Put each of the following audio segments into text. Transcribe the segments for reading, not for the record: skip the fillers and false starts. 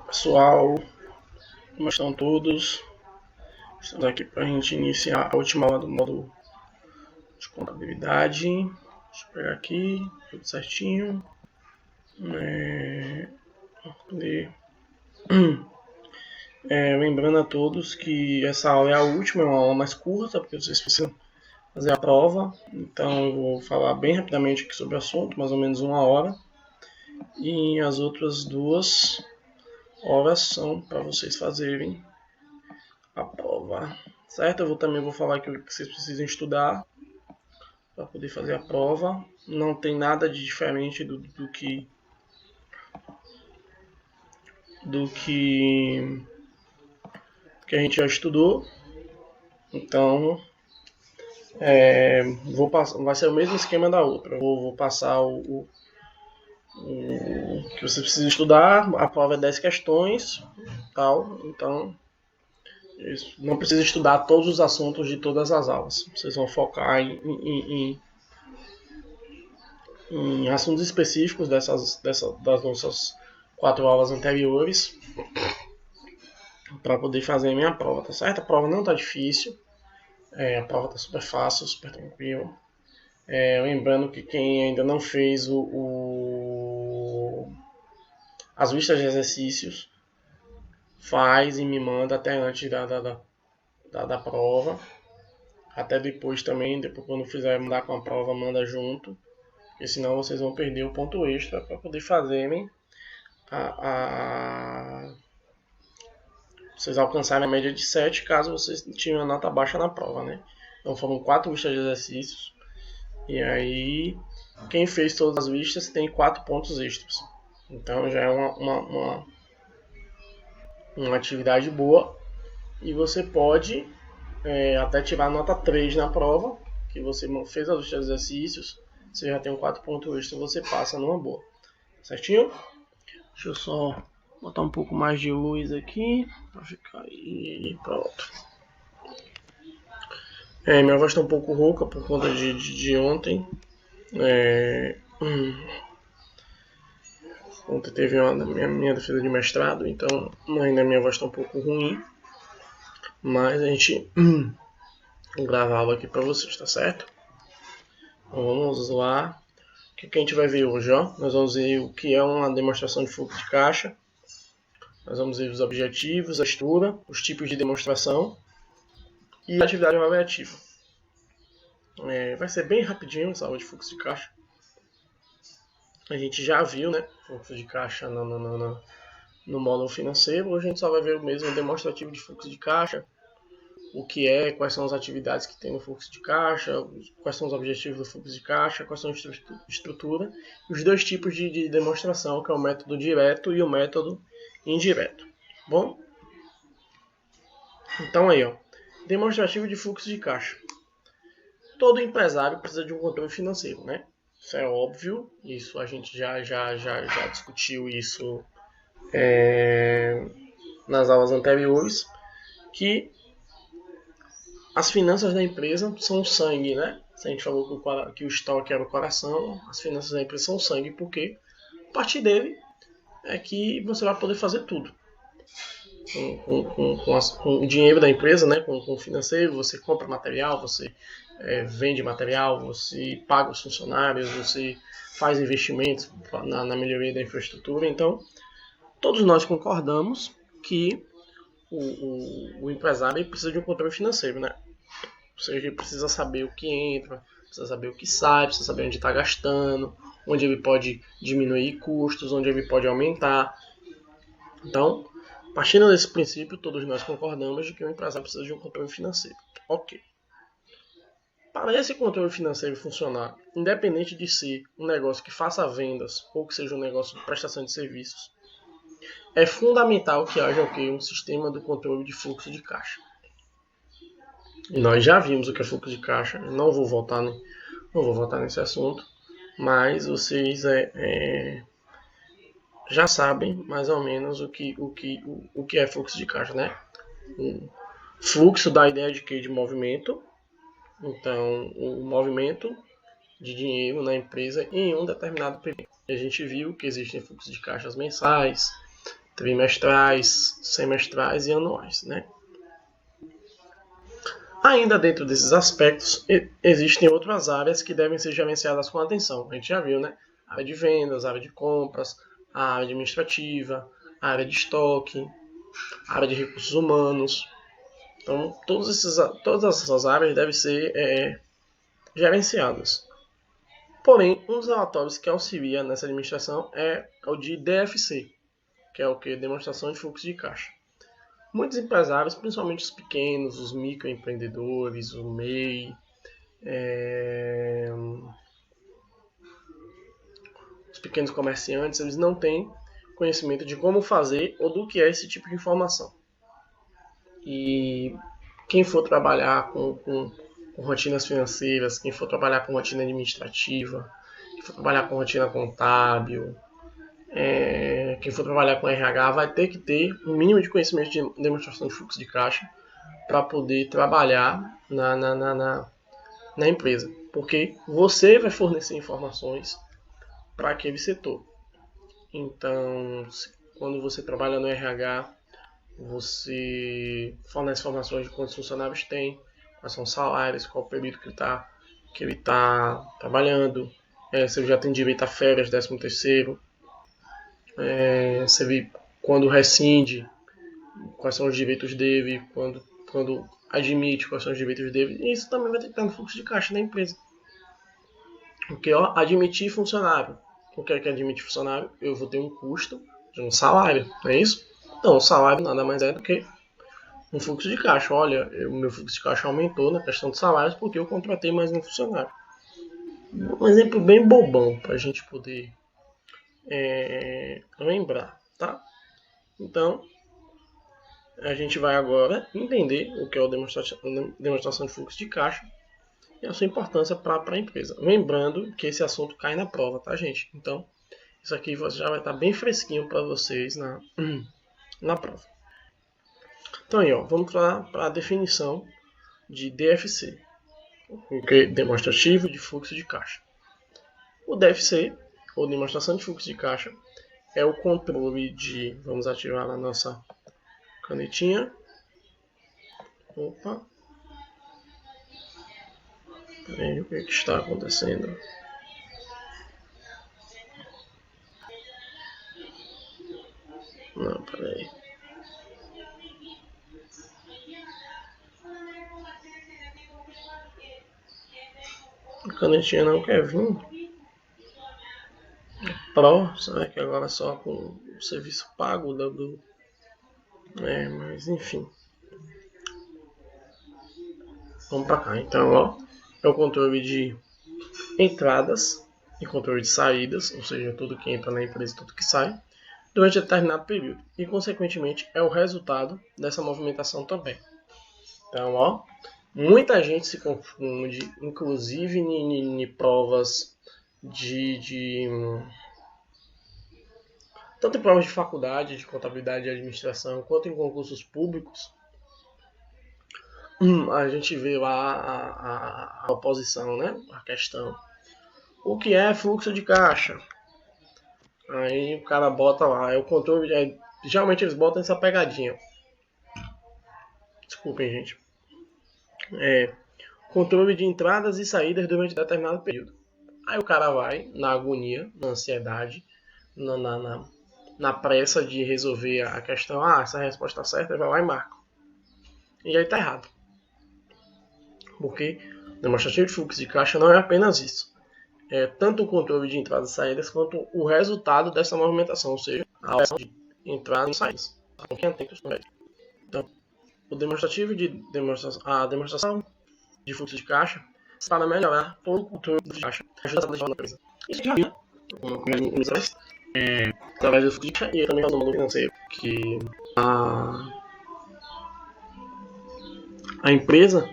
Pessoal, como estão todos? Estamos aqui para a gente iniciar a última aula do módulo de contabilidade. Deixa eu pegar aqui, tudo certinho. Lembrando a todos que essa aula é a última, é uma aula mais curta, porque vocês precisam fazer a prova. Então eu vou falar bem rapidamente aqui sobre o assunto, mais ou menos 1 hora. E as outras 2 horas são para vocês fazerem a prova, certo? Eu também vou falar que vocês precisam estudar para poder fazer a prova. Não tem nada de diferente do que a gente já estudou. Então, vai ser o mesmo esquema da outra. Eu vou passar o que você precisa estudar. A prova é 10 questões, tal. Então, não precisa estudar todos os assuntos de todas as aulas. Vocês vão focar em assuntos específicos das nossas 4 aulas anteriores para poder fazer a minha prova, tá certo? A prova não tá difícil, a prova tá super fácil, super tranquila. Lembrando que quem ainda não fez as listas de exercícios, faz e me manda até antes da prova. Até depois também, depois quando fizer mandar com a prova, manda junto. Porque senão vocês vão perder o ponto extra para poder fazerem vocês alcançarem a média de 7, caso vocês tenham uma nota baixa na prova, né? Então foram 4 listas de exercícios. E aí, quem fez todas as listas tem 4 pontos extras. Então já é uma atividade boa. E você pode até tirar nota 3 na prova, que você fez a lista de exercícios. Você já tem 4 pontos extras, você passa numa boa. Certinho? Deixa eu só botar um pouco mais de luz aqui para ficar aí. Pronto. Minha voz está um pouco rouca por conta de ontem. Ontem teve minha defesa de mestrado, então ainda minha voz está um pouco ruim. Mas a gente grava a aula aqui para vocês, tá certo? Então vamos lá. O que a gente vai ver hoje? Ó? Nós vamos ver o que é uma demonstração de fluxo de caixa. Nós vamos ver os objetivos, a estrutura, os tipos de demonstração e a atividade avaliativa. Vai ser bem rapidinho essa aula de fluxo de caixa. A gente já viu, né, fluxo de caixa no módulo financeiro. Hoje a gente só vai ver o mesmo demonstrativo de fluxo de caixa. O que é, quais são as atividades que tem no fluxo de caixa, quais são os objetivos do fluxo de caixa, quais são a estrutura, e os 2 tipos de demonstração, que é o método direto e o método indireto. Bom? Então aí, ó, demonstrativo de fluxo de caixa. Todo empresário precisa de um controle financeiro, né? Isso é óbvio, isso a gente já discutiu isso nas aulas anteriores, que as finanças da empresa são o sangue, né? Se a gente falou que o estoque era o coração, as finanças da empresa são o sangue, porque a partir dele é que você vai poder fazer tudo. Com o dinheiro da empresa, né? Com o financeiro, você compra material, você vende material, você paga os funcionários, você faz investimentos na melhoria da infraestrutura. Então, todos nós concordamos que o empresário precisa de um controle financeiro, né? Ou seja, ele precisa saber o que entra, precisa saber o que sai, precisa saber onde está gastando, onde ele pode diminuir custos, onde ele pode aumentar. Então, partindo desse princípio, todos nós concordamos de que o empresário precisa de um controle financeiro. Ok. Para esse controle financeiro funcionar, independente de ser um negócio que faça vendas ou que seja um negócio de prestação de serviços, é fundamental que haja um sistema de controle de fluxo de caixa. E nós já vimos o que é fluxo de caixa, não vou voltar nesse assunto, mas vocês já sabem mais ou menos o que é fluxo de caixa, né? O fluxo dá a ideia de quê? De movimento. Então, o movimento de dinheiro na empresa em um determinado período. A gente viu que existem fluxos de caixas mensais, trimestrais, semestrais e anuais, né? Ainda dentro desses aspectos, existem outras áreas que devem ser gerenciadas com atenção. A gente já viu, né? A área de vendas, a área de compras, a área administrativa, a área de estoque, a área de recursos humanos. Então, todas essas áreas devem ser gerenciadas. Porém, um dos relatórios que auxilia nessa administração é o de DFC, que é o que? Demonstração de fluxo de caixa. Muitos empresários, principalmente os pequenos, os microempreendedores, o MEI, os pequenos comerciantes, eles não têm conhecimento de como fazer ou do que é esse tipo de informação. E quem for trabalhar com rotinas financeiras, quem for trabalhar com rotina administrativa, quem for trabalhar com rotina contábil, quem for trabalhar com RH vai ter que ter um mínimo de conhecimento de demonstração de fluxo de caixa para poder trabalhar na empresa, porque você vai fornecer informações para aquele setor. Então, quando você trabalha no RH, você fornece informações de quantos funcionários tem, quais são os salários, qual o período que ele está trabalhando, se ele já tem direito a férias, 13º, se ele, quando rescinde, quais são os direitos dele, quando admite, quais são os direitos dele, e isso também vai ter que estar no fluxo de caixa da empresa. Porque admitir funcionário, o que é que admitir funcionário? Eu vou ter um custo de um salário, não é isso? Então, o salário nada mais é do que um fluxo de caixa. Olha, o meu fluxo de caixa aumentou na questão de salários porque eu contratei mais um funcionário. Um exemplo bem bobão para a gente poder lembrar, tá? Então, a gente vai agora entender o que é a demonstração de fluxo de caixa e a sua importância para a empresa. Lembrando que esse assunto cai na prova, tá, gente? Então, isso aqui já vai estar bem fresquinho para vocês na prova. Então, aí, vamos para a definição de DFC, que é demonstrativo de fluxo de caixa. O DFC, ou demonstração de fluxo de caixa, é o controle de... Vamos ativar a nossa canetinha. Opa! Peraí, o que está acontecendo? Não, peraí. A canetinha não quer vir. Pro, será que agora só com o serviço pago mas enfim. Vamos para cá. Então, é o controle de entradas e controle de saídas, ou seja, tudo que entra na empresa e tudo que sai, durante determinado período. E, consequentemente, é o resultado dessa movimentação também. Então, muita gente se confunde, inclusive em provas tanto em provas de faculdade, de contabilidade e administração, quanto em concursos públicos, a gente vê lá a oposição, né? A questão. O que é fluxo de caixa? Aí o cara bota lá, é o controle. Geralmente eles botam essa pegadinha. Desculpem, gente. Controle de entradas e saídas durante determinado período. Aí o cara vai na agonia, na ansiedade, na pressa de resolver a questão. Essa resposta está certa, vai lá e marca. E aí está errado. Porque demonstrativo de fluxo de caixa não é apenas isso. É tanto o controle de entradas e saídas quanto o resultado dessa movimentação, ou seja, a ação de entradas e saídas. Então, a demonstração de fluxo de caixa para melhorar todo o controle de caixa ajuda a da empresa. Isso já viu através do fluxo de caixa e também no mundo financeiro, que a empresa,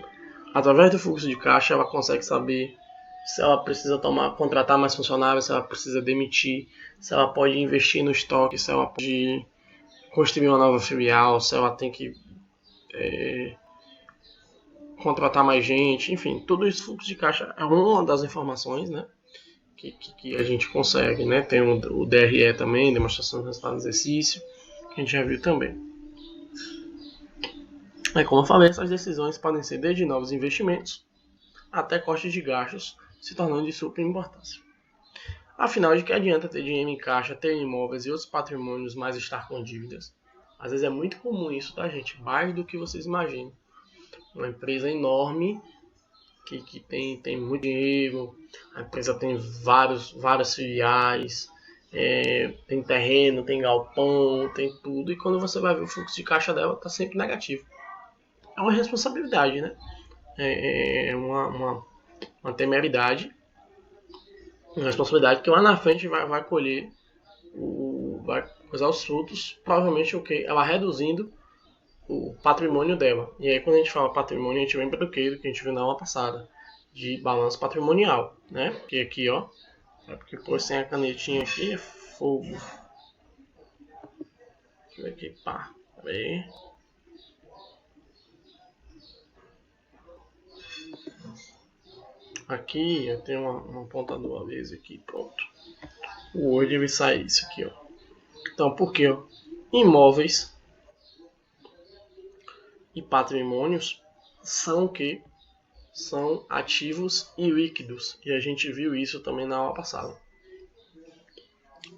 através do fluxo de caixa, ela consegue saber se ela precisa contratar mais funcionários, se ela precisa demitir, se ela pode investir no estoque, se ela pode construir uma nova filial, se ela tem que contratar mais gente, enfim, tudo isso fluxo de caixa é uma das informações, né, que a gente consegue, né? Tem o DRE também, demonstração de resultado do exercício, a gente já viu também. Como eu falei, essas decisões podem ser desde novos investimentos até cortes de gastos, se tornando de super importância. Afinal, de que adianta ter dinheiro em caixa, ter imóveis e outros patrimônios, mas estar com dívidas? Às vezes é muito comum isso, tá, gente? Mais do que vocês imaginam. Uma empresa enorme que tem muito dinheiro, a empresa tem várias filiais, tem terreno, tem galpão, tem tudo, e quando você vai ver o fluxo de caixa dela, está sempre negativo. É uma responsabilidade, né? É uma temeridade, uma responsabilidade que lá na frente vai colher, vai coisar os frutos, provavelmente o que? Ela reduzindo o patrimônio dela. E aí quando a gente fala patrimônio, a gente lembra do que? Do que a gente viu na aula passada, de balanço patrimonial, né? Porque aqui, ó, porque pôr sem a canetinha aqui é fogo. Deixa eu ver aqui, pá, aí. Aqui eu tenho uma apontador a laser aqui, pronto. O Word ele sai isso aqui, ó. Então, por que, ó? Imóveis e patrimônios são o que? São ativos ilíquidos. E a gente viu isso também na aula passada.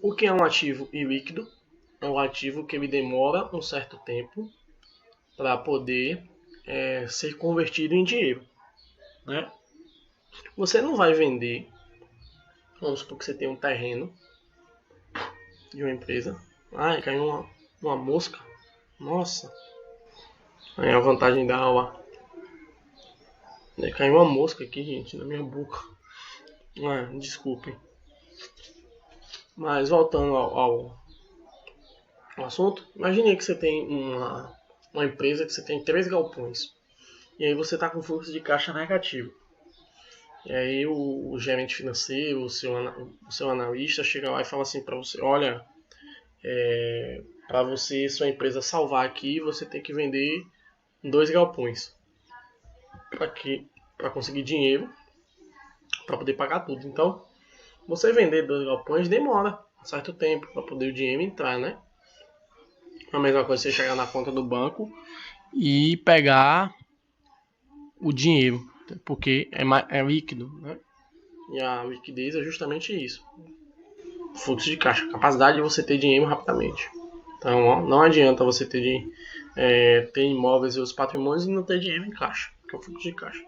O que é um ativo ilíquido? É um ativo que ele demora um certo tempo para poder ser convertido em dinheiro, né? Você não vai vender, vamos supor que você tem um terreno de uma empresa. Ai, caiu uma mosca. Nossa. Aí a vantagem da aula. Caiu uma mosca aqui, gente, na minha boca. Desculpe. Mas voltando ao assunto, imagine que você tem uma empresa que você tem 3 galpões. E aí você está com fluxo de caixa negativo. E aí o gerente financeiro, o seu analista chega lá e fala assim para você, olha, para você, sua empresa salvar aqui, você tem que vender 2 galpões. Para conseguir dinheiro, para poder pagar tudo. Então, você vender 2 galpões demora um certo tempo para poder o dinheiro entrar, né? A mesma coisa você chegar na conta do banco e pegar o dinheiro, porque é líquido, né? E a liquidez é justamente isso. Fluxo de caixa, capacidade de você ter dinheiro rapidamente. Então, ó, não adianta você ter imóveis e outros patrimônios e não ter dinheiro em caixa, que é o fluxo de caixa.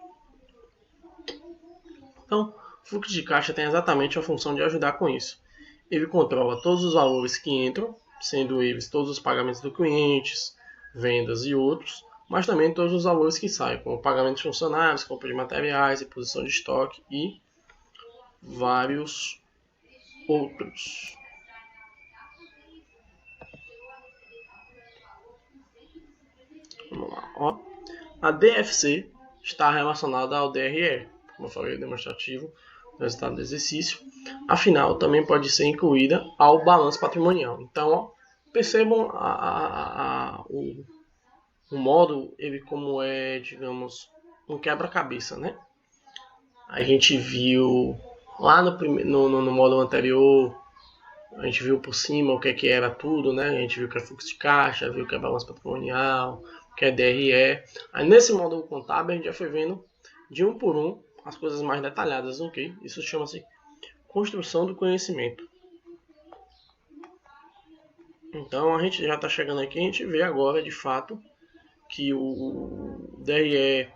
Então, o fluxo de caixa tem exatamente a função de ajudar com isso. Ele controla todos os valores que entram, sendo eles todos os pagamentos do cliente, vendas e outros, mas também todos os valores que saem, como pagamento de funcionários, compra de materiais, reposição de estoque e vários outros. Vamos lá, ó. A DFC está relacionada ao DRE, como eu falei, demonstrativo do resultado do exercício. Afinal, também pode ser incluída ao balanço patrimonial. Então, ó, percebam o modo, ele como é, digamos, um quebra-cabeça, né? A gente viu lá no módulo anterior, a gente viu por cima o que era tudo, né? A gente viu que é fluxo de caixa, viu que é balanço patrimonial, que é DRE. Aí nesse módulo contábil a gente já foi vendo de um por um as coisas mais detalhadas, ok? Isso chama-se construção do conhecimento. Então a gente já está chegando aqui, a gente vê agora de fato que o DRE,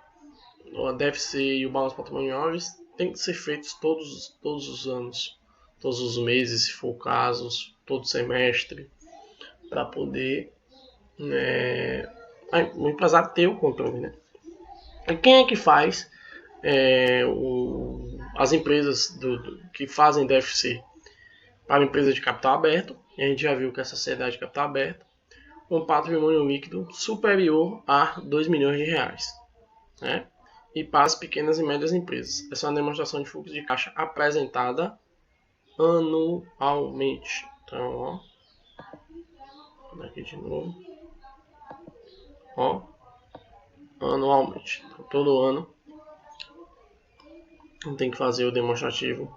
a DFC e o balanço patrimonial eles têm que ser feitos todos os anos, todos os meses, se for o caso, todo semestre, para poder o empresário ter o controle, né? E quem é que faz as empresas que fazem DFC para empresas de capital aberto? E a gente já viu que a sociedade de capital aberto com patrimônio líquido superior a 2 milhões de reais, né? E para as pequenas e médias empresas. Essa é uma demonstração de fluxo de caixa apresentada anualmente. Então, ó, aqui de novo, ó, anualmente. Então, todo ano tem que fazer o demonstrativo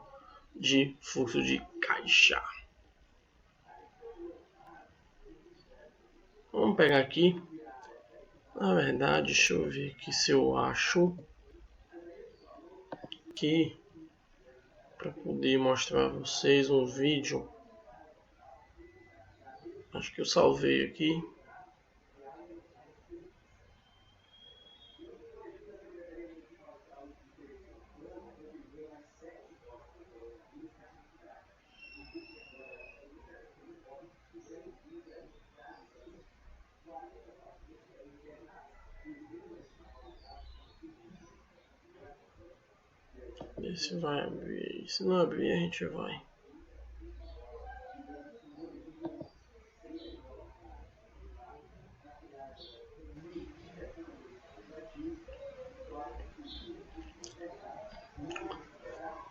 de fluxo de caixa. Vamos pegar aqui. Na verdade, deixa eu ver aqui se eu acho que para poder mostrar a vocês um vídeo. Acho que eu salvei aqui. Ver se vai abrir. Se não abrir, a gente vai.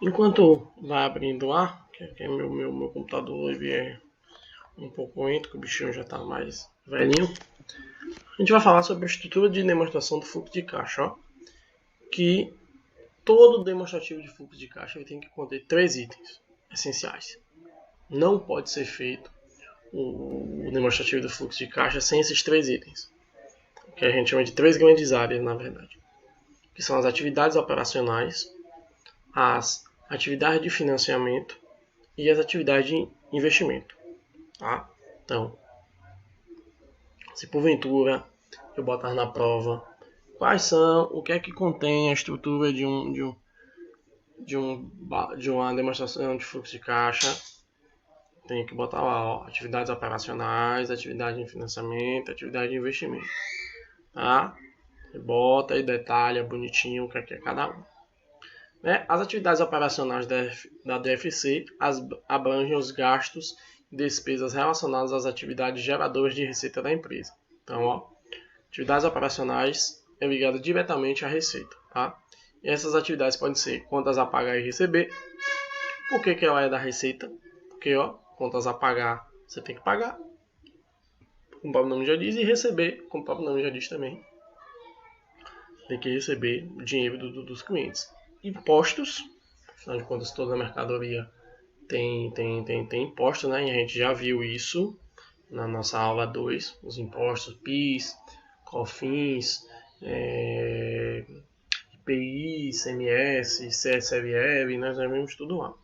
Enquanto vai abrindo lá, que é meu computador ele é um pouco lento, que o bichinho já está mais velhinho, a gente vai falar sobre a estrutura de demonstração do fluxo de caixa. Ó, que todo demonstrativo de fluxo de caixa ele tem que conter 3 itens essenciais. Não pode ser feito o demonstrativo do fluxo de caixa sem esses 3 itens, que a gente chama de 3 grandes áreas, na verdade, que são as atividades operacionais, as atividades de financiamento e as atividades de investimento. Tá? Então, se porventura eu botar na prova quais são, o que é que contém a estrutura de uma demonstração de fluxo de caixa, tem que botar lá, ó, atividades operacionais, atividade de financiamento, atividade de investimento. Tá? Você bota e detalha bonitinho o que é cada um. Né? As atividades operacionais da DFC abrangem os gastos e despesas relacionadas às atividades geradoras de receita da empresa. Então, ó, atividades operacionais é ligada diretamente à receita. Tá? E essas atividades podem ser contas a pagar e receber. Por que ela é da receita? Porque, ó, contas a pagar você tem que pagar, como o próprio nome já diz, e receber, como o próprio nome já diz também, tem que receber o dinheiro dos clientes. Impostos, afinal de contas toda a mercadoria tem imposto, né? E a gente já viu isso na nossa aula 2, os impostos PIS, COFINS, IPI, ICMS, CSLL, nós já vimos tudo lá.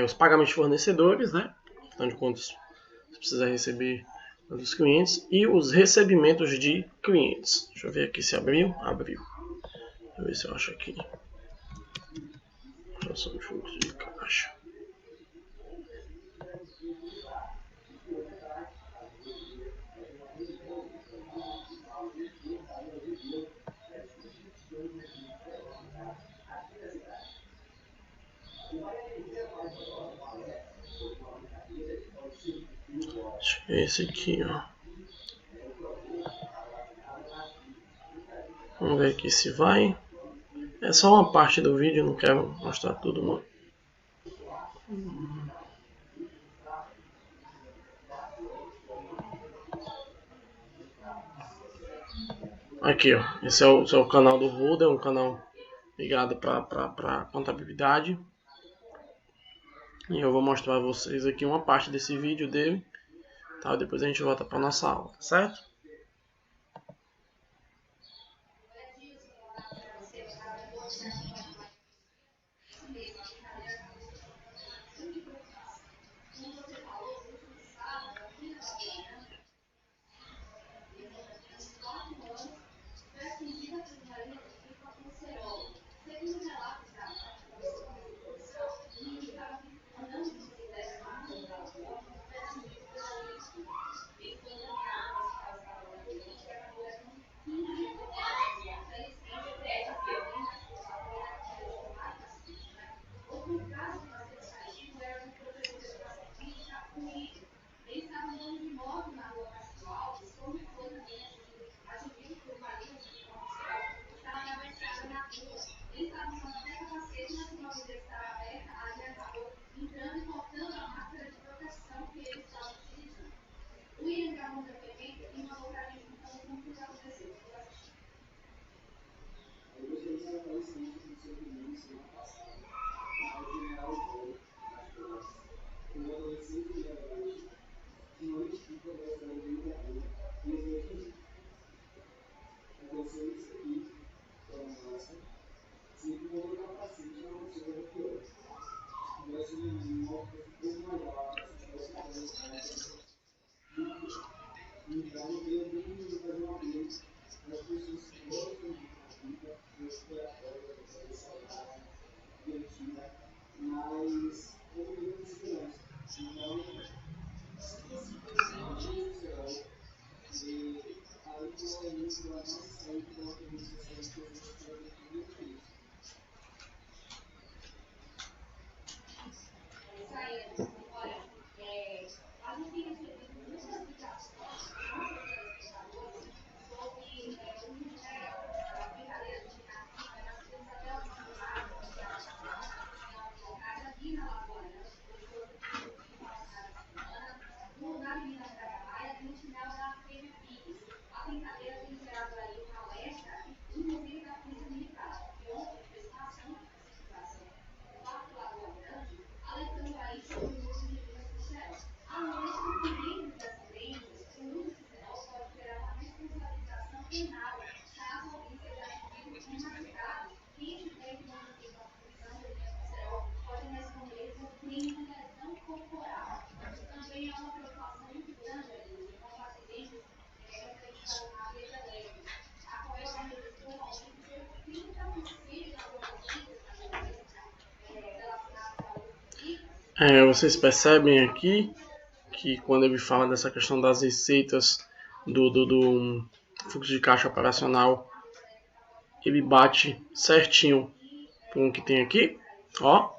Os pagamentos de fornecedores, né? Afinal de contas, você precisa receber dos clientes, e os recebimentos de clientes. Deixa eu ver aqui se abriu. Abriu. Deixa eu ver se eu acho aqui. Geração de fluxo de caixa. Acho que é esse aqui, ó. Vamos ver aqui se vai. É só uma parte do vídeo, não quero mostrar tudo não. Aqui, ó. Esse é o canal do Ruda, é um canal ligado para contabilidade. E eu vou mostrar a vocês aqui uma parte desse vídeo dele. Tá? Depois a gente volta para nossa aula, certo? Vocês percebem aqui que quando ele fala dessa questão das receitas do fluxo de caixa operacional, ele bate certinho com o que tem aqui, ó.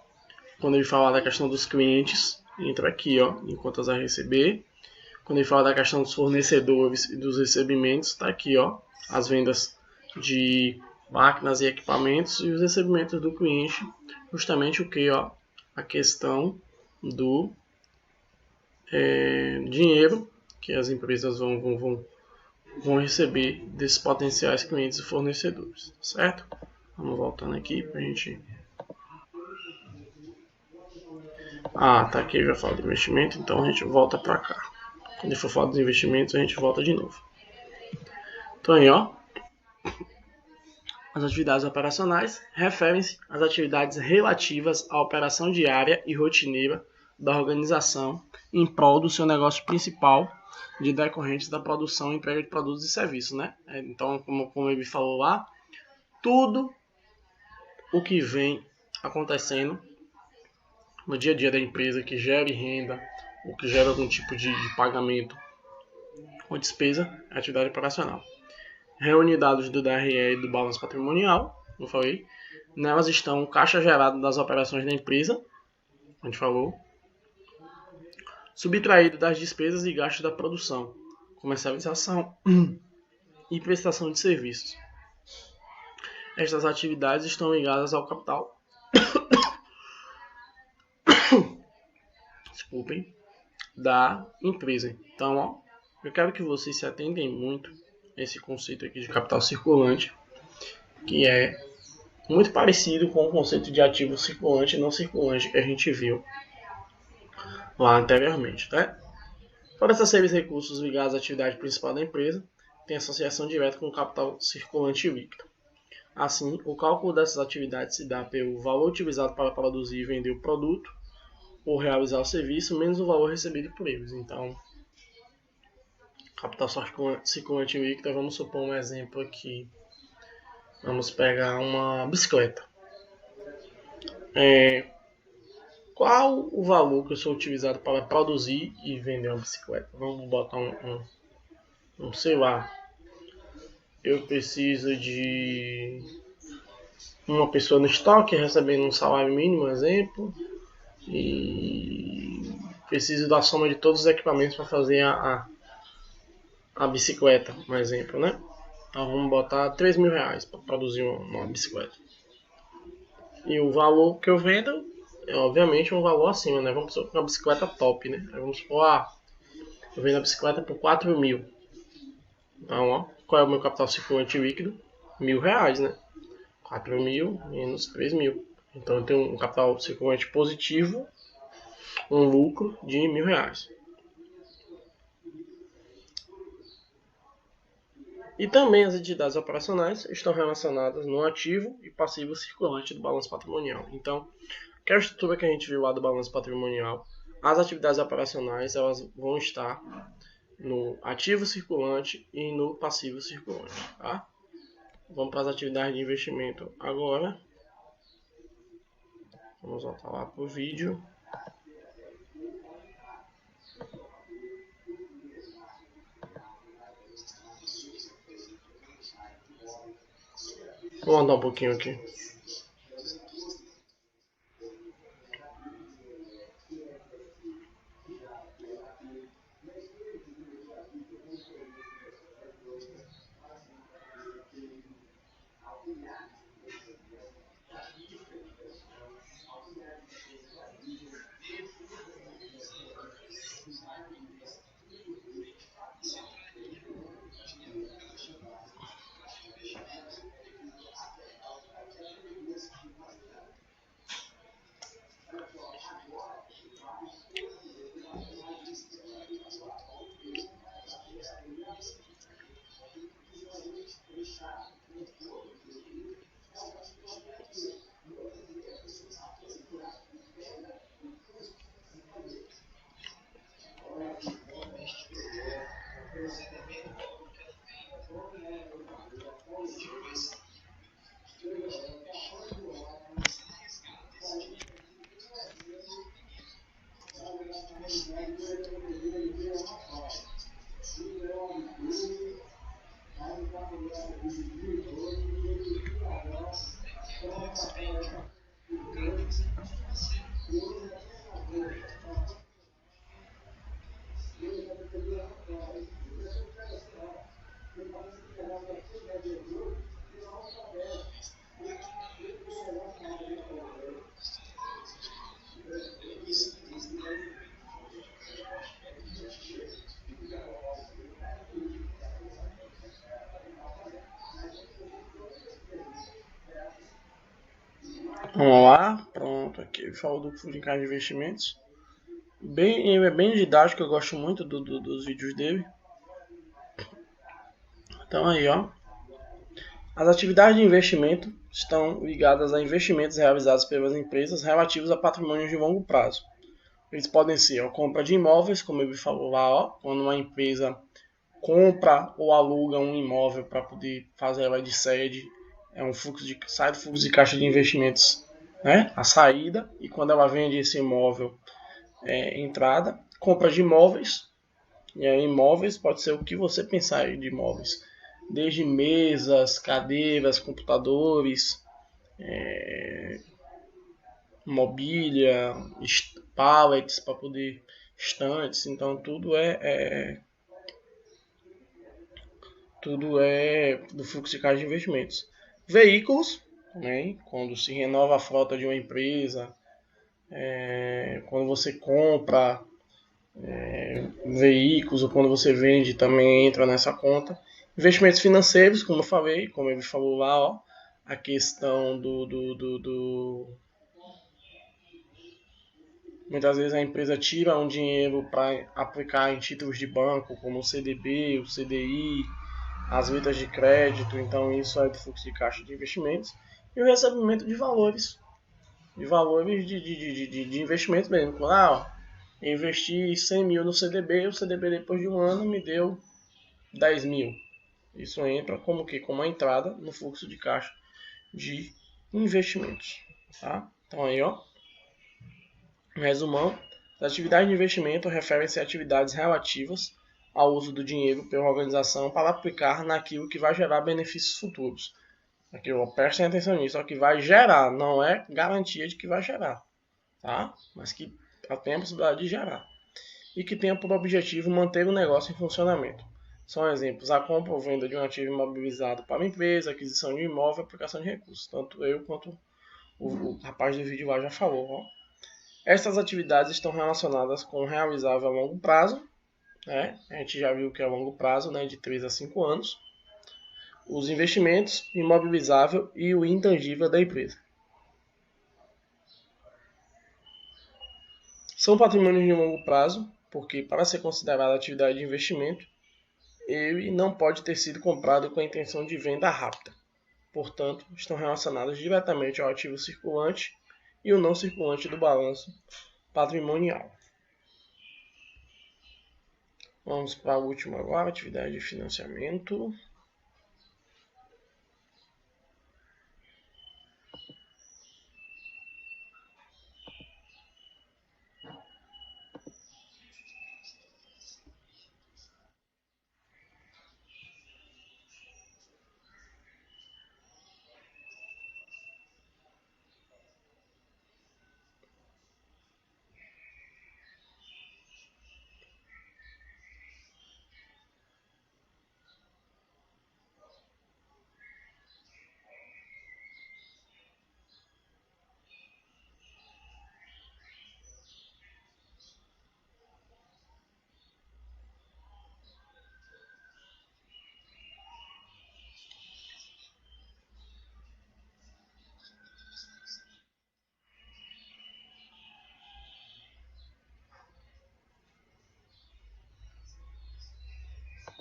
Quando ele fala da questão dos clientes, entra aqui, ó, em contas a receber. Quando ele fala da questão dos fornecedores e dos recebimentos, está aqui, ó, as vendas de máquinas e equipamentos e os recebimentos do cliente, justamente o que, ó, a questão do dinheiro que as empresas vão receber desses potenciais clientes e fornecedores, certo? Vamos voltando aqui para a gente... tá aqui, eu já falo de investimento, então a gente volta para cá. Quando for falar dos investimentos, a gente volta de novo. Então aí, ó, as atividades operacionais referem-se às atividades relativas à operação diária e rotineira da organização em prol do seu negócio principal de decorrentes da produção e entrega de produtos e serviços, né? Então, como ele falou lá, tudo o que vem acontecendo no dia a dia da empresa que gere renda ou que gera algum tipo de pagamento ou despesa é atividade operacional. Reúne dados do DRE e do balanço patrimonial, como eu falei. Nelas estão o caixa gerado das operações da empresa, a gente falou, subtraído das despesas e gastos da produção, comercialização e prestação de serviços. Estas atividades estão ligadas ao capital da empresa. Então, ó, eu quero que vocês se atentem muito a esse conceito aqui de capital circulante, que é muito parecido com o conceito de ativo circulante e não circulante que a gente viu lá anteriormente, tá? Para esses recursos ligados à atividade principal da empresa, tem associação direta com o capital circulante líquido. Assim, o cálculo dessas atividades se dá pelo valor utilizado para produzir e vender o produto ou realizar o serviço, menos o valor recebido por eles. Então, capital circulante líquido, vamos supor um exemplo aqui. Vamos pegar uma bicicleta. Qual o valor que eu sou utilizado para produzir e vender uma bicicleta? Vamos botar sei lá. Eu preciso de uma pessoa no estoque recebendo um salário mínimo, exemplo. E preciso da soma de todos os equipamentos para fazer a bicicleta, um exemplo, né? Então vamos botar 3 mil reais para produzir uma bicicleta. E o valor que eu vendo é obviamente um valor acima, né? Vamos supor uma bicicleta top, né? Aí vamos supor, eu vendo a bicicleta por 4 mil. Então, ó, qual é o meu capital circulante líquido? R$1.000, né? 4 mil menos 3 mil. Então eu tenho um capital circulante positivo, um lucro de R$1.000. E também as entidades operacionais estão relacionadas no ativo e passivo circulante do balanço patrimonial. Então, que é a estrutura que a gente viu lá do balanço patrimonial, as atividades operacionais elas vão estar no ativo circulante e no passivo circulante, tá? Vamos para as atividades de investimento agora. Vamos voltar lá para o vídeo. Vou andar um pouquinho aqui. Vamos lá, pronto, aqui ele falou do fundo de caixa de investimentos. É bem didático, eu gosto muito dos vídeos dele. Então aí, ó. As atividades de investimento estão ligadas a investimentos realizados pelas empresas relativos a patrimônios de longo prazo. Eles podem ser a compra de imóveis, como ele falou lá, ó, quando uma empresa compra ou aluga um imóvel para poder fazer ela de sede, é um fluxo de sai do fluxo de caixa de investimentos, né? A saída, e quando ela vende esse imóvel, entrada. Compra de imóveis, e aí imóveis pode ser o que você pensar aí de imóveis, desde mesas, cadeiras, computadores, mobília, pallets para poder estantes, então tudo é do fluxo de caixa de investimentos. Veículos, né, quando se renova a frota de uma empresa, quando você compra veículos ou quando você vende também entra nessa conta. Investimentos financeiros, como eu falei, como ele falou lá, ó, a questão muitas vezes a empresa tira um dinheiro para aplicar em títulos de banco, como o CDB, o CDI, as letras de crédito, então isso é do fluxo de caixa de investimentos. E o recebimento de valores de investimento mesmo. Ó, investi 100 mil no CDB, o CDB depois de um ano me deu 10 mil. Isso entra como que? Como uma entrada no fluxo de caixa de investimentos. Tá? Então aí, ó, resumão, as atividades de investimento referem-se a atividades relativas ao uso do dinheiro pela organização para aplicar naquilo que vai gerar benefícios futuros. Aqui, ó, prestem atenção nisso, ó, que vai gerar, não é garantia de que vai gerar, tá? Mas que tem a possibilidade de gerar. E que tenha por objetivo manter o negócio em funcionamento. São exemplos: a compra ou venda de um ativo imobilizado para uma empresa, aquisição de um imóvel, aplicação de recursos. Tanto eu quanto o rapaz do vídeo lá já falou. Ó. Estas atividades estão relacionadas com o realizável a longo prazo. Né? A gente já viu que é a longo prazo, né? De 3 a 5 anos. Os investimentos, imobilizável e o intangível da empresa. São patrimônios de longo prazo, porque para ser considerada atividade de investimento, ele não pode ter sido comprado com a intenção de venda rápida. Portanto, estão relacionados diretamente ao ativo circulante e o não circulante do balanço patrimonial. Vamos para a última agora, atividade de financiamento.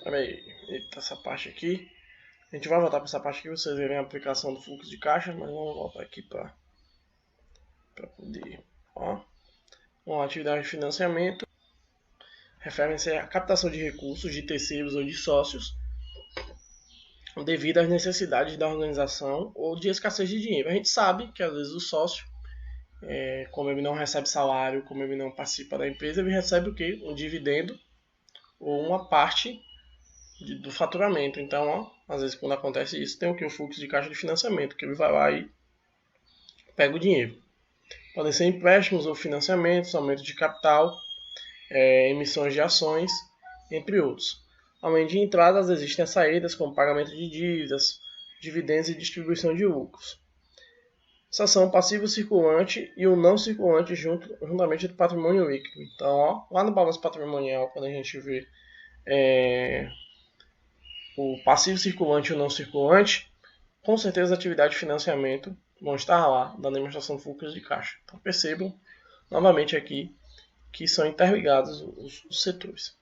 Peraí, eita, essa parte aqui. A gente vai voltar para essa parte aqui, vocês verem a aplicação do fluxo de caixa, mas vamos voltar aqui para poder. Ó. Bom, a atividade de financiamento refere-se à captação de recursos de terceiros ou de sócios devido às necessidades da organização ou de escassez de dinheiro. A gente sabe que às vezes o sócio, como ele não recebe salário, como ele não participa da empresa, ele recebe o quê? Um dividendo ou uma parte do faturamento. Então, ó, às vezes quando acontece isso, tem o que? O fluxo de caixa de financiamento, que ele vai lá e pega o dinheiro. Podem ser empréstimos ou financiamentos, aumento de capital, emissões de ações, entre outros. Além de entradas, existem as saídas, como pagamento de dívidas, dividendos e distribuição de lucros. Essas são o passivo circulante e o não circulante juntamente do patrimônio líquido. Então, ó, lá no balanço patrimonial, quando a gente vê o passivo circulante e o não circulante, com certeza a atividade de financiamento vão estar lá, da demonstração de fluxo de caixa. Então percebam novamente aqui que são interligados os setores.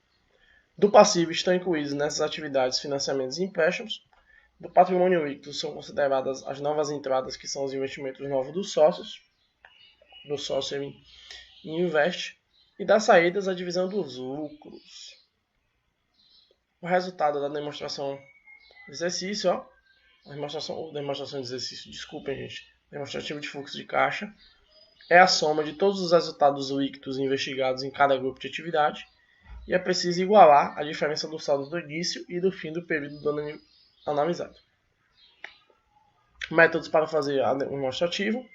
Do passivo estão incluídos nessas atividades financiamentos e empréstimos. Do patrimônio líquido são consideradas as novas entradas, que são os investimentos novos dos sócios. Do sócio ele investe. E das saídas, a divisão dos lucros. O resultado da demonstração de exercício, ó, demonstração de exercício, desculpem gente, demonstrativo de fluxo de caixa, é a soma de todos os resultados líquidos investigados em cada grupo de atividade e é preciso igualar a diferença do saldo do início e do fim do período do ano analisado. Métodos para fazer o demonstrativo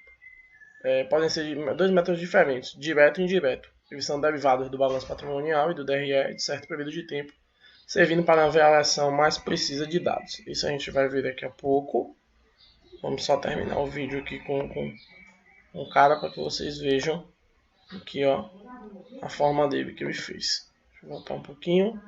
podem ser dois métodos diferentes, direto e indireto. Eles são derivados do balanço patrimonial e do DRE de certo período de tempo, servindo para uma avaliação mais precisa de dados. Isso a gente vai ver daqui a pouco. Vamos só terminar o vídeo aqui com um cara para que vocês vejam aqui, ó, a forma dele que ele fez. Deixa eu voltar um pouquinho.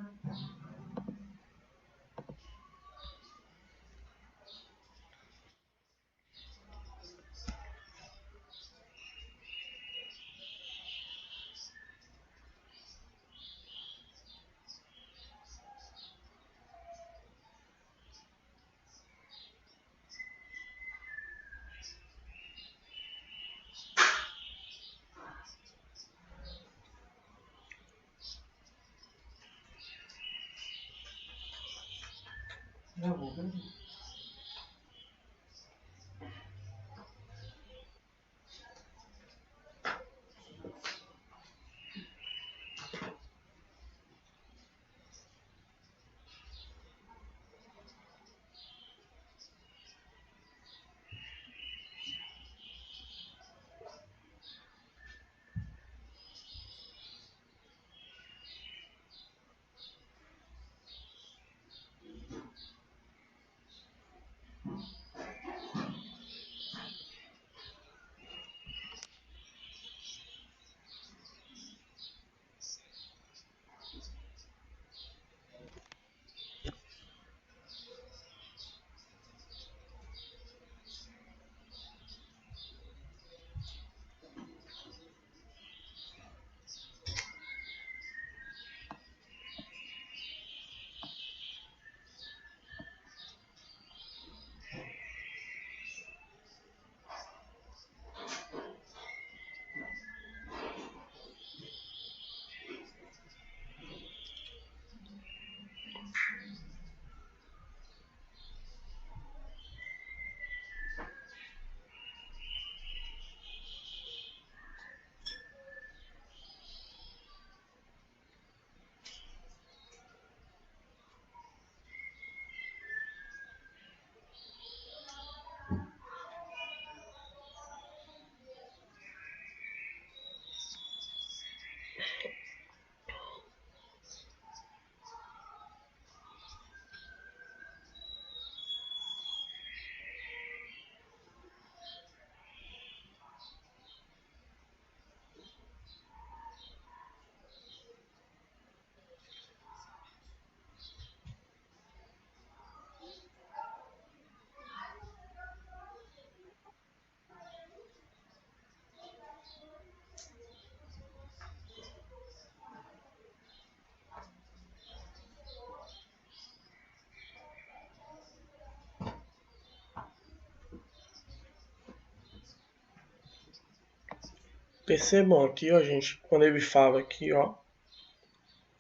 Percebam aqui, ó, gente, quando ele fala aqui, ó,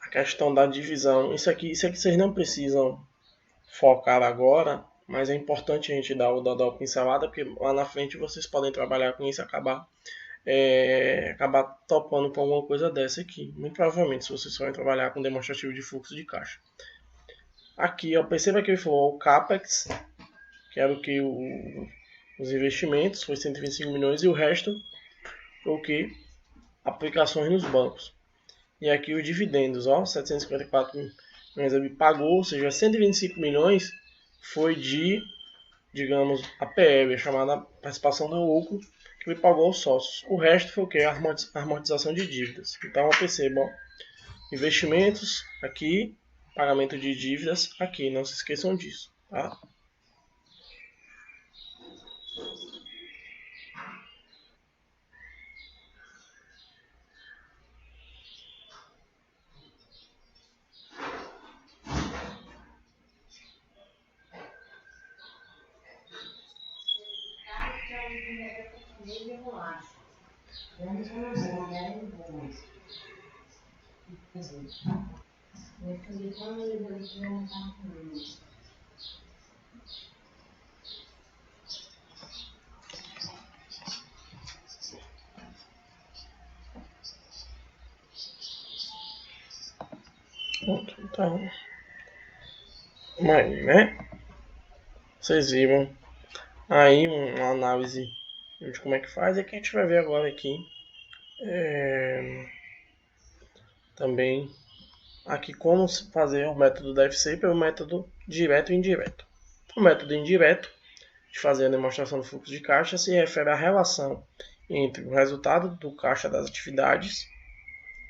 a questão da divisão. Isso aqui vocês não precisam focar agora, mas é importante a gente dar uma pincelada, porque lá na frente vocês podem trabalhar com isso e acabar topando com alguma coisa dessa aqui. Muito provavelmente, se vocês forem trabalhar com demonstrativo de fluxo de caixa. Aqui, ó, perceba que ele falou o CAPEX, que era o que os investimentos, foi 125 milhões, e o resto foi o que? Aplicações nos bancos. E aqui os dividendos, ó, 754 milhões ele pagou, ou seja, 125 milhões foi de, digamos, a PL, a chamada participação do lucro, que ele pagou aos sócios. O resto foi o que? A amortização de dívidas. Então, percebam, investimentos aqui, pagamento de dívidas aqui, não se esqueçam disso, tá? Então, mas, né? Vocês viram aí uma análise de como é que faz, e que a gente vai ver agora aqui também aqui como fazer o método DFC pelo método direto e indireto. O método indireto de fazer a demonstração do fluxo de caixa se refere à relação entre o resultado do caixa das atividades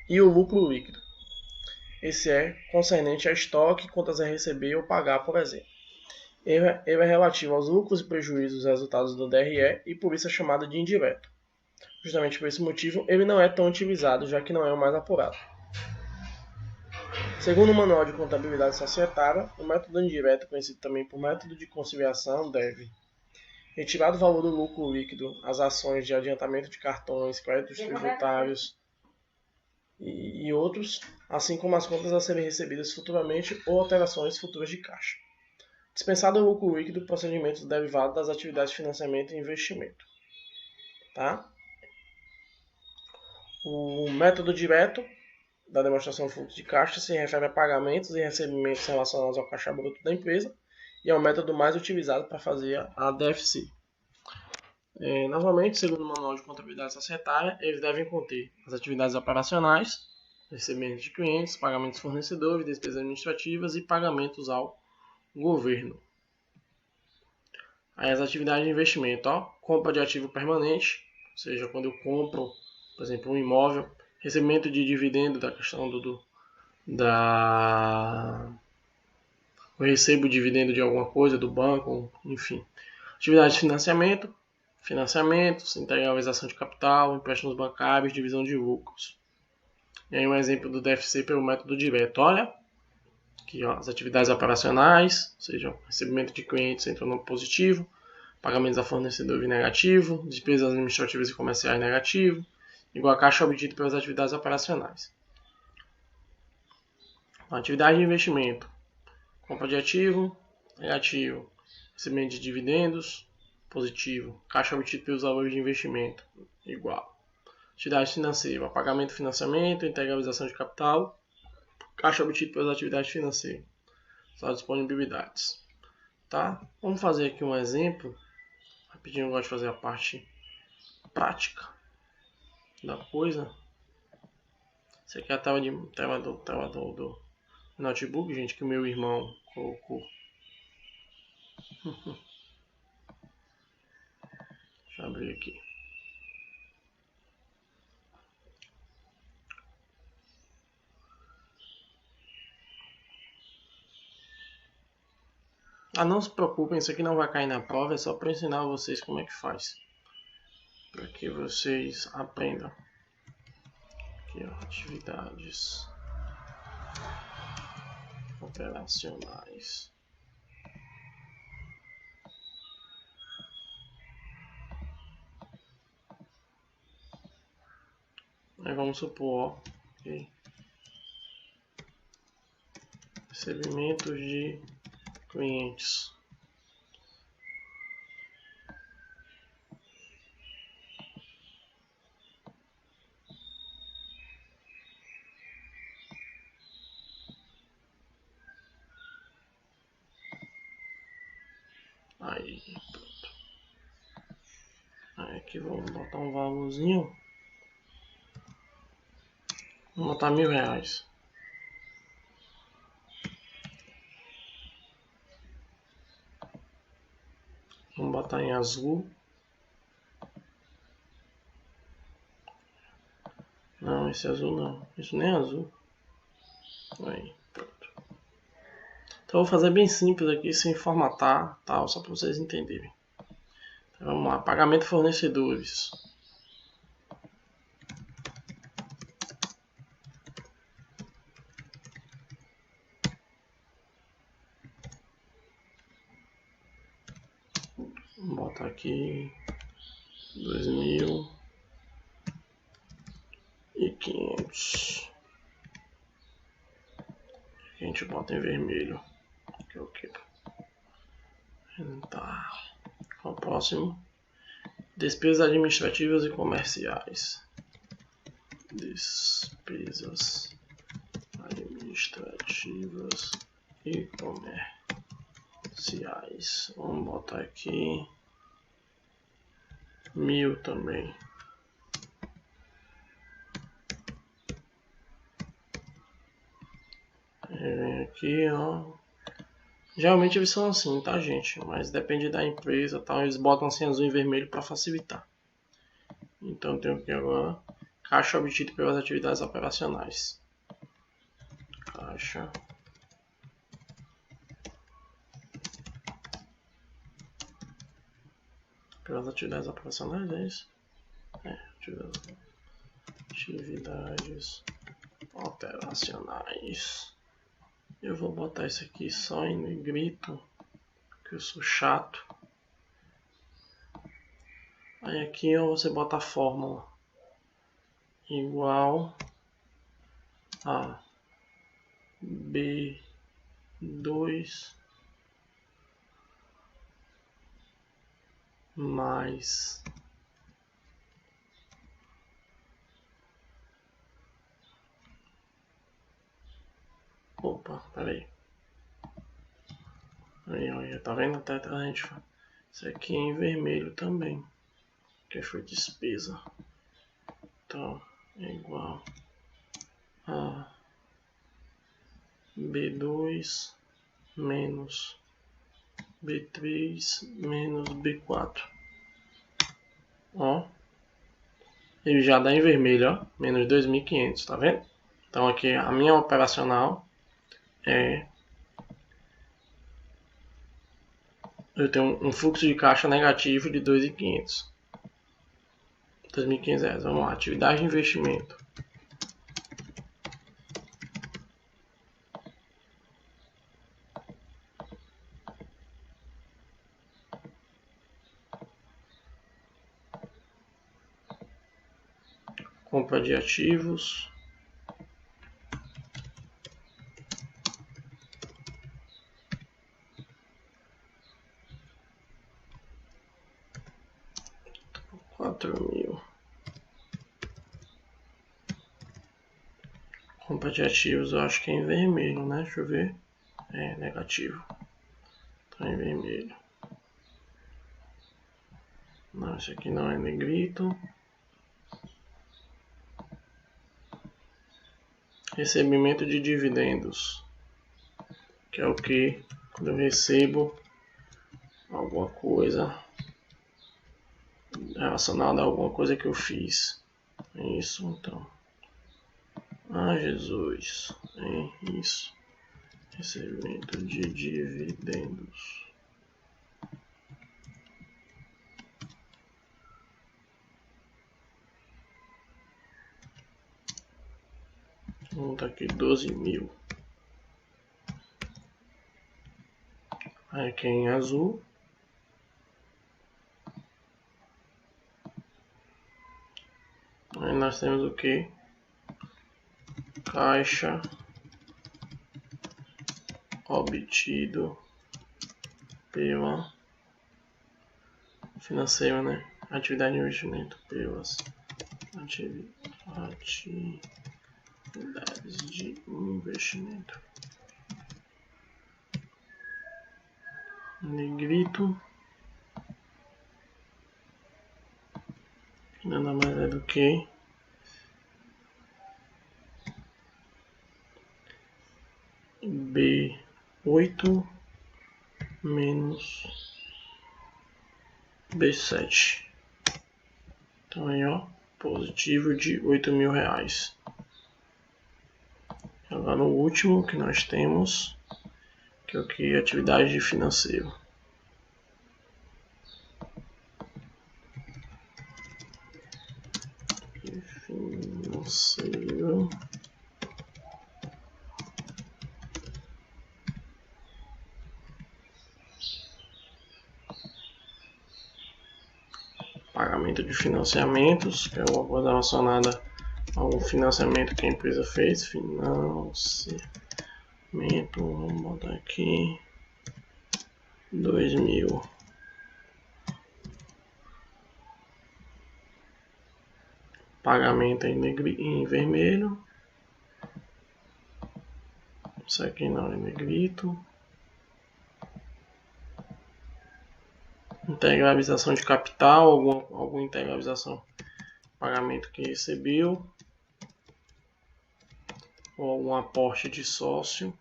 e o lucro líquido. Esse é concernente a estoque, contas a receber ou pagar, por exemplo. Ele é relativo aos lucros e prejuízos resultados do DRE e por isso é chamado de indireto. Justamente por esse motivo, ele não é tão utilizado, já que não é o mais apurado. Segundo o Manual de Contabilidade Societária, o método indireto, conhecido também por método de conciliação, deve retirar do valor do lucro líquido as ações de adiantamento de cartões, créditos tributários e outros, assim como as contas a serem recebidas futuramente ou alterações futuras de caixa. Dispensado o lucro líquido, procedimentos derivados das atividades de financiamento e investimento. Tá? O método direto da demonstração do fluxo de caixa se refere a pagamentos e recebimentos relacionados ao caixa bruto da empresa e é o método mais utilizado para fazer a DFC. Novamente, segundo o Manual de Contabilidade Societária, eles devem conter as atividades operacionais, recebimentos de clientes, pagamentos fornecedores, despesas administrativas e pagamentos ao governo. Aí as atividades de investimento, ó, compra de ativo permanente, ou seja, quando eu compro, por exemplo, um imóvel, recebimento de dividendo da questão eu recebo dividendo de alguma coisa do banco, enfim. Atividade de financiamentos, integralização de capital, empréstimos bancários, divisão de lucros. E aí um exemplo do DFC pelo método direto. Olha, aqui ó, as atividades operacionais, ou seja, recebimento de clientes entra no positivo, pagamentos a fornecedor negativo, despesas administrativas e comerciais negativo, igual a caixa obtida pelas atividades operacionais. Atividade de investimento, compra de ativo, negativo, recebimento de dividendos, positivo, caixa obtida pelos valores de investimento, igual. Atividade financeira, pagamento, financiamento, integralização de capital, caixa obtida pelas atividades financeiras, só disponibilidades. Tá? Vamos fazer aqui um exemplo, rapidinho. Eu gosto de fazer a parte prática da coisa. Essa aqui é a tela do notebook, gente, que o meu irmão colocou. Deixa eu abrir aqui. Não se preocupem, isso aqui não vai cair na prova, é só para ensinar vocês como é que faz. Para que vocês aprendam. Aqui, ó, atividades operacionais. Aí vamos supor, ó, que recebimentos de clientes. Aí, pronto. Aí aqui vamos botar um valorzinho. Vamos botar R$1.000. Vamos botar em azul. Não, esse azul não. Isso nem é azul. Aí, pronto. Então eu vou fazer bem simples aqui, sem formatar, tal, só para vocês entenderem. Então, vamos lá, pagamento fornecedores. Vamos botar aqui 2.500. Aqui a gente bota em vermelho. Que é o que? Tá. O próximo. Despesas administrativas e comerciais. Despesas administrativas e comerciais. Vamos botar aqui 1.000 também. Vem aqui, ó. Geralmente eles são assim, tá, gente? Mas depende da empresa, tal. Eles botam assim azul e vermelho para facilitar. Então tem aqui agora caixa obtida pelas atividades operacionais. Caixa pelas atividades operacionais, é isso? É, atividades operacionais. Eu vou botar isso aqui só em negrito, que eu sou chato. Aí aqui ó, você bota a fórmula igual a B2 mais peraí. Aí, olha, tá vendo? Até a gente fala. Isso aqui é em vermelho também, que foi despesa. Então, é igual a B2 menos B3 menos B4. Ó, ele já dá em vermelho, ó, menos 2.500, tá vendo? Então aqui a minha operacional é... Eu tenho um fluxo de caixa negativo de 2.500. 2.500 reais. Vamos lá, atividade de investimento. Compra de ativos. R$4.000. Compra de ativos, eu acho que é em vermelho, né? Deixa eu ver. É negativo. Tá em vermelho. Não, esse aqui não é negrito. Recebimento de dividendos. Que é o que? Quando eu recebo alguma coisa relacionada a alguma coisa que eu fiz. É isso, então. Ah, Jesus. É isso. Recebimento de dividendos. Vamos botar aqui 12.000. Aí aqui em azul. Aí na nós temos o que? Caixa obtido pela financeira, né? Atividade de investimento pelas atividades de investimento. Negrito. Nada mais é do que B8 menos B7. Então aí, ó, positivo de R$8.000. Agora o último que nós temos, que é o que? Atividade de financeiro. Financeiro. Pagamento de financiamentos, que é uma coisa relacionada ao financiamento que a empresa fez. Financiamento, vamos botar aqui 2.000. Pagamento em vermelho. Isso aqui não é negrito. Integralização de capital, alguma integralização, pagamento que recebeu, ou algum aporte de sócio.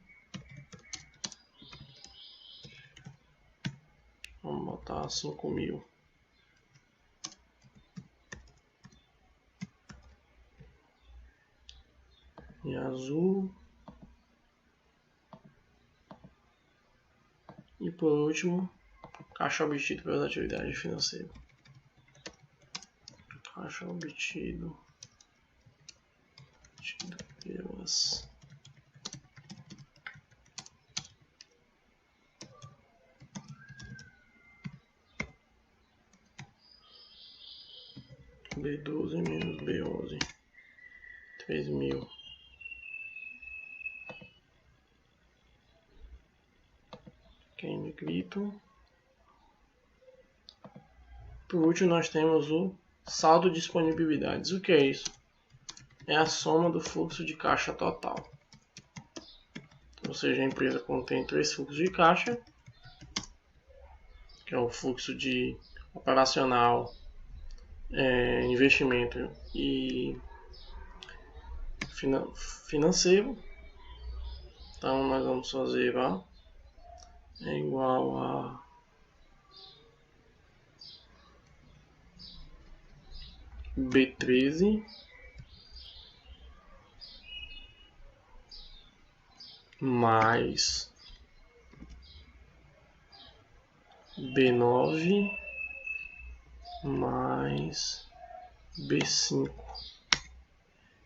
Vamos botar 5.000. Em azul. E por último, caixa obtido pelas atividades financeiras. Caixa obtido pelas B12 menos B11. 3.000. Que é negrito. Por último, nós temos o saldo de disponibilidades. O que é isso? É a soma do fluxo de caixa total. Ou seja, a empresa contém 3 fluxos de caixa, que é o fluxo de operacional, investimento e financeiro. Então, nós vamos fazer, ó, é igual a B13 mais B9 mais B5.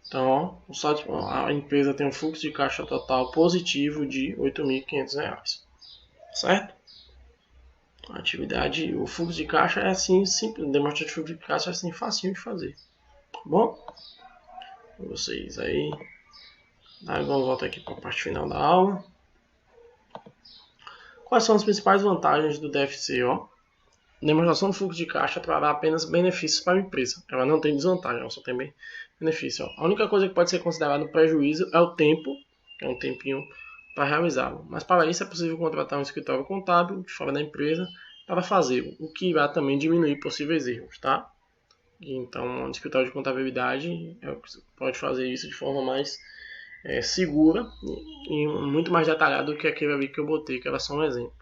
Então, ó, a empresa tem um fluxo de caixa total positivo de R$ 8.500. Certo? A atividade, o fluxo de caixa é assim simples, demonstrativo de fluxo de caixa é assim facinho de fazer. Tá bom? Vocês aí. Aí vamos voltar aqui para a parte final da aula. Quais são as principais vantagens do DFC? Ó? Demonstração do fluxo de caixa trará apenas benefícios para a empresa. Ela não tem desvantagem, ela só tem benefício. Ó. A única coisa que pode ser considerada um prejuízo é o tempo, que é um tempinho para realizá-lo. Mas para isso é possível contratar um escritório contábil de fora da empresa para fazê-lo, o que irá também diminuir possíveis erros, tá? E então, um escritório de contabilidade pode fazer isso de forma mais segura e muito mais detalhada do que aquele ali que eu botei, que era só um exemplo.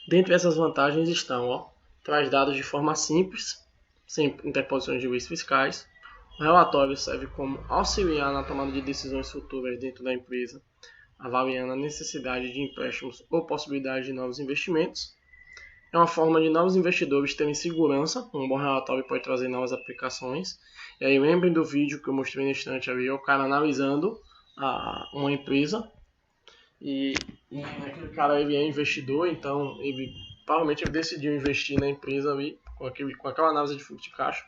Dentre essas vantagens estão, ó, traz dados de forma simples, sem interposições de juízes fiscais. O relatório serve como auxiliar na tomada de decisões futuras dentro da empresa, avaliando a necessidade de empréstimos ou possibilidade de novos investimentos. É uma forma de novos investidores terem segurança. Um bom relatório pode trazer novas aplicações. E aí lembrem do vídeo que eu mostrei na instante ali, o cara analisando uma empresa. E aquele cara ele é investidor, então provavelmente ele decidiu investir na empresa ali com aquela análise de fluxo de caixa.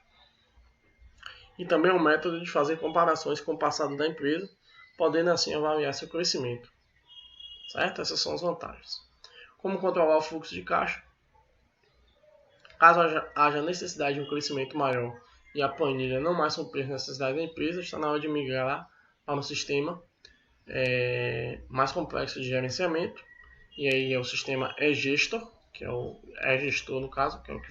e também é um método de fazer comparações com o passado da empresa, podendo assim avaliar seu crescimento. Certo? Essas são as vantagens. Como controlar o fluxo de caixa? Caso haja necessidade de um crescimento maior e a planilha não mais suprir as necessidades da empresa, está na hora de migrar para um sistema mais complexo de gerenciamento. E aí é o sistema eGestor, que é o eGestor no caso, que é o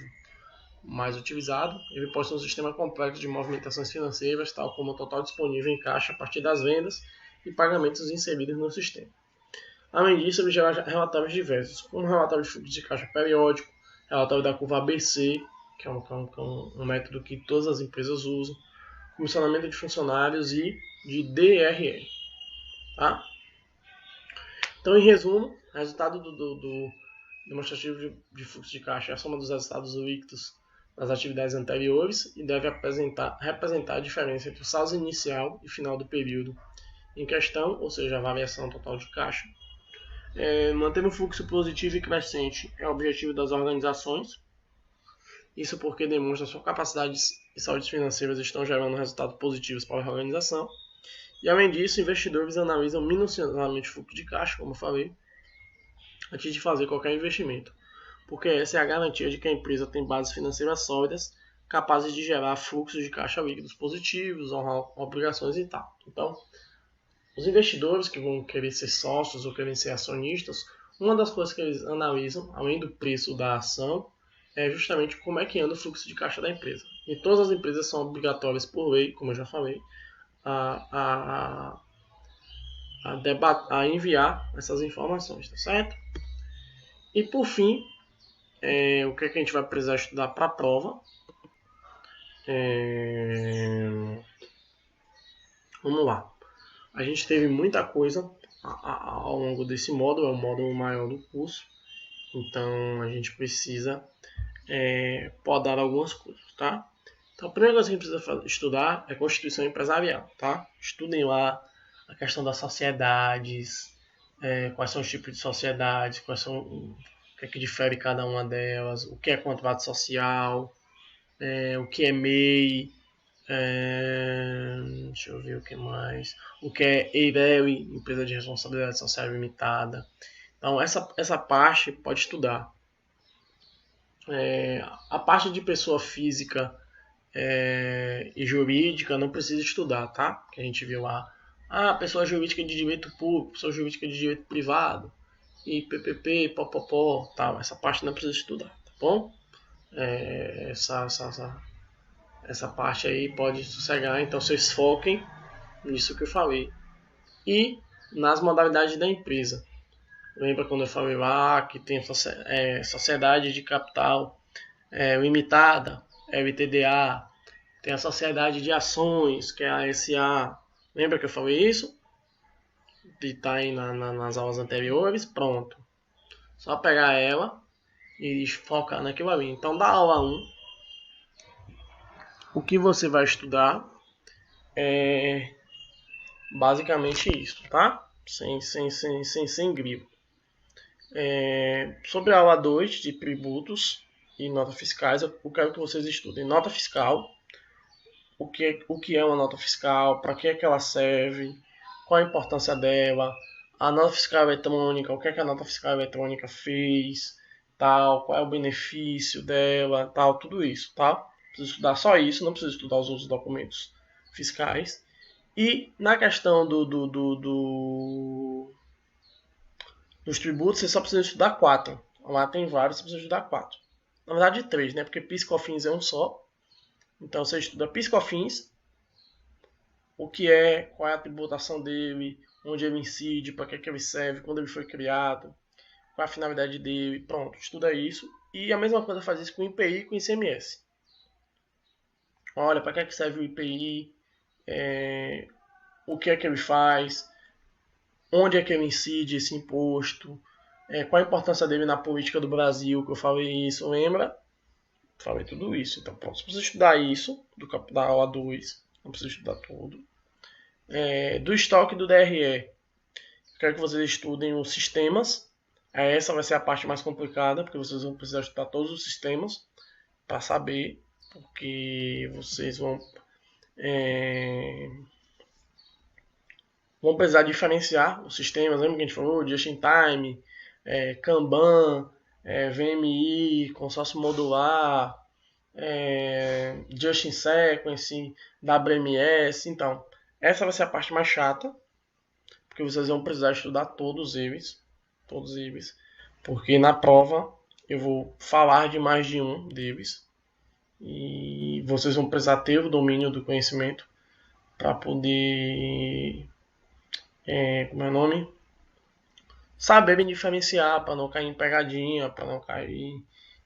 mais utilizado. Ele possui um sistema complexo de movimentações financeiras, tal como o total disponível em caixa a partir das vendas e pagamentos inseridos no sistema. Além disso, ele gera relatórios diversos, como relatório de fluxo de caixa periódico, relatório da curva ABC, que é um método que todas as empresas usam, comissionamento de funcionários e de DRE. Tá? Então, em resumo, o resultado do demonstrativo de fluxo de caixa é a soma dos resultados líquidos das atividades anteriores e deve representar a diferença entre o saldo inicial e final do período em questão, ou seja, a variação total de caixa. Manter um fluxo positivo e crescente é o objetivo das organizações. Isso porque demonstra sua capacidade e saúde financeiras estão gerando resultados positivos para a organização. E além disso, investidores analisam minuciosamente o fluxo de caixa, como eu falei, antes de fazer qualquer investimento, porque essa é a garantia de que a empresa tem bases financeiras sólidas, capazes de gerar fluxos de caixa líquidos positivos, honrar obrigações e tal. Então, os investidores que vão querer ser sócios ou querem ser acionistas, uma das coisas que eles analisam, além do preço da ação, é justamente como é que anda o fluxo de caixa da empresa. E todas as empresas são obrigatórias por lei, como eu já falei, a enviar essas informações, tá certo? E por fim, o que a gente vai precisar estudar para a prova? Vamos lá. A gente teve muita coisa ao longo desse módulo, é o módulo maior do curso, então a gente precisa podar algumas coisas, tá? Então a primeira coisa que a gente precisa estudar é Constituição Empresarial, tá? Estudem lá a questão das sociedades, quais são os tipos de sociedades, o que é que difere cada uma delas, o que é contrato social, o que é MEI, deixa eu ver o que mais. O que é EIRELI, Empresa de Responsabilidade Social Limitada. Então, essa parte pode estudar. A parte de pessoa física e jurídica não precisa estudar, tá? Que a gente viu lá. Pessoa jurídica de direito público, pessoa jurídica de direito privado, e PPP, popopó, tal. Essa parte não precisa estudar, tá bom? Essa parte aí pode sossegar, então vocês foquem nisso que eu falei. E nas modalidades da empresa. Lembra quando eu falei lá que tem sociedade de capital limitada, LTDA, tem a sociedade de ações, que é a SA. Lembra que eu falei isso? De estar aí nas aulas anteriores? Pronto. Só pegar ela e focar naquilo ali. Então, da aula 1, o que você vai estudar é basicamente isso, tá? Sem grilo. Sobre a aula 2 de tributos e notas fiscais, eu quero que vocês estudem nota fiscal, o que é uma nota fiscal, para que é que ela serve, qual a importância dela, a nota fiscal eletrônica, o que é que a nota fiscal eletrônica fez, tal, qual é o benefício dela, tal, tudo isso, tá? Precisa estudar só isso, não precisa estudar os outros documentos fiscais. E na questão dos tributos, você só precisa estudar 4. Lá tem vários, você precisa estudar 4. Na verdade 3, né? Porque PIS e COFINS é um só. Então você estuda PIS e COFINS, o que é, qual é a tributação dele, onde ele incide, para que ele serve, quando ele foi criado, qual é a finalidade dele. Pronto, estuda isso. E a mesma coisa faz isso com o IPI e com o ICMS. Olha, para que serve o IPI, o que é que ele faz, onde é que ele incide esse imposto, qual a importância dele na política do Brasil, que eu falei isso, lembra? Falei tudo isso. Então, pronto, você precisa estudar isso, da aula 2, não precisa estudar tudo. Do estoque do DRE, quero que vocês estudem os sistemas. Essa vai ser a parte mais complicada, porque vocês vão precisar estudar todos os sistemas para saber, porque vocês vão Vão precisar diferenciar os sistemas, lembra que a gente falou? Just in Time, Kanban, VMI, consórcio modular, Just in Sequence, WMS. Então, essa vai ser a parte mais chata, porque vocês vão precisar estudar todos eles, porque na prova eu vou falar de mais de um deles e vocês vão precisar ter o domínio do conhecimento para poder, como é o nome? Saber me diferenciar, para não cair em pegadinha, para não cair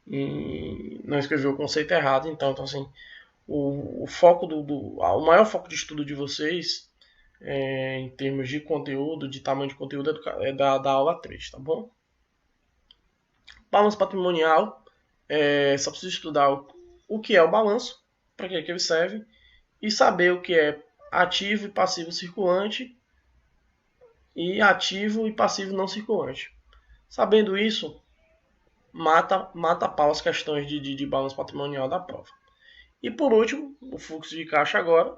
em não escrever o conceito errado. Então assim, o foco o maior foco de estudo de vocês, em termos de conteúdo, de tamanho de conteúdo, é da aula 3, tá bom? Balanço patrimonial, só precisa estudar o que é o balanço, para que ele serve, e saber o que é ativo e passivo circulante e ativo e passivo não circulante. Sabendo isso, mata a pau as questões de balanço patrimonial da prova. E por último, o fluxo de caixa agora.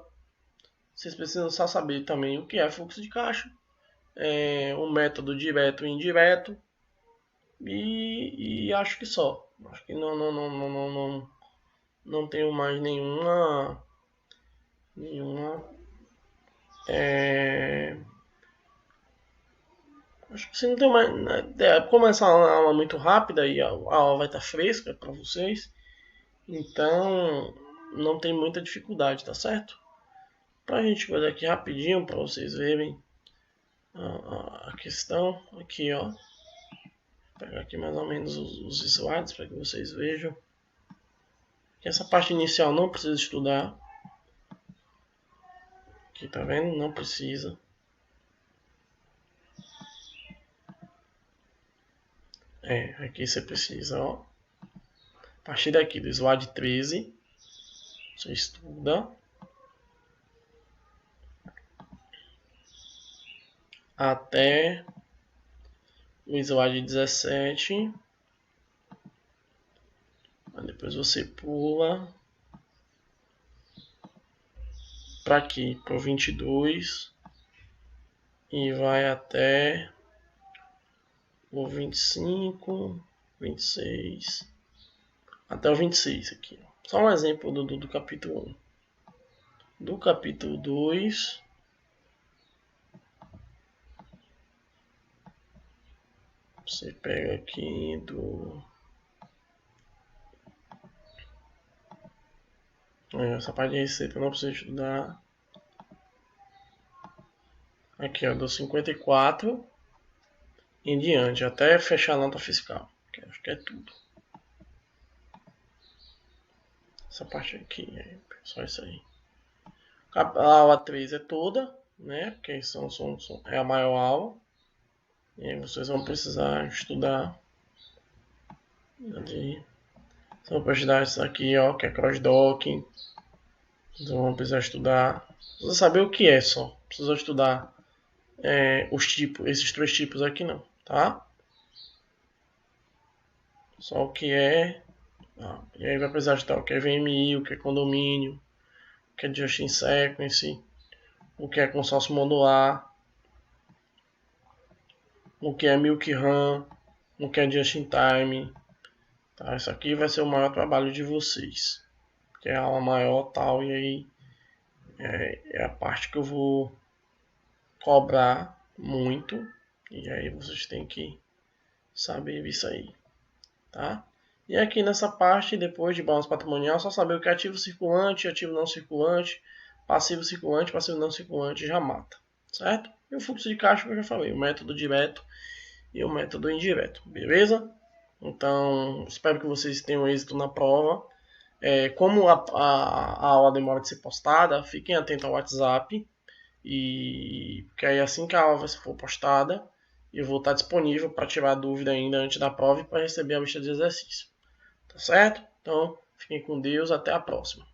Vocês precisam só saber também o que é fluxo de caixa, o método direto e indireto, e acho que só. Acho que não tenho mais nenhuma acho que você não tem mais. Como essa aula é muito rápida e a aula vai estar fresca para vocês, então não tem muita dificuldade, tá certo? Pra gente fazer aqui rapidinho para vocês verem a questão aqui, ó. Vou pegar aqui mais ou menos os slides para que vocês vejam. Que essa parte inicial não precisa estudar. Aqui, tá vendo? Não precisa. Aqui você precisa, ó. A partir daqui do slide 13, você estuda até o slide 17. Depois você pula para aqui, para o 22, e vai até o 25, 26, até o 26 aqui. Só um exemplo do capítulo 1. Do capítulo 2, você pega aqui essa parte de receita não precisa estudar. Aqui, ó, do 54 em diante, até fechar a nota fiscal. Que acho que é tudo. Essa parte aqui, só isso aí. A aula 3 é toda, né? Porque é a maior aula. E aí vocês vão precisar estudar. Vocês vão precisar isso aqui, ó, que é cross-docking. Vocês vão precisar estudar. Precisa saber o que é só. Precisa estudar os tipos, esses 3 tipos aqui não, tá? Só o que é. E aí vai precisar estudar o que é VMI, o que é condomínio, o que é Just in Sequence, o que é consórcio modular, o que é Milk Run, o que é Just in Time. Tá? Isso aqui vai ser o maior trabalho de vocês, que é a aula maior tal, e aí é a parte que eu vou cobrar muito, e aí vocês têm que saber isso aí, tá? E aqui nessa parte, depois de balanço patrimonial, só saber o que é ativo circulante, ativo não circulante, passivo não circulante, já mata, certo? E o fluxo de caixa que eu já falei, o método direto e o método indireto, beleza? Então, espero que vocês tenham êxito na prova. Como a aula demora de ser postada, fiquem atentos ao WhatsApp, porque aí assim que a aula for postada, eu vou estar disponível para tirar dúvida ainda antes da prova e para receber a lista de exercício. Tá certo? Então, fiquem com Deus, até a próxima.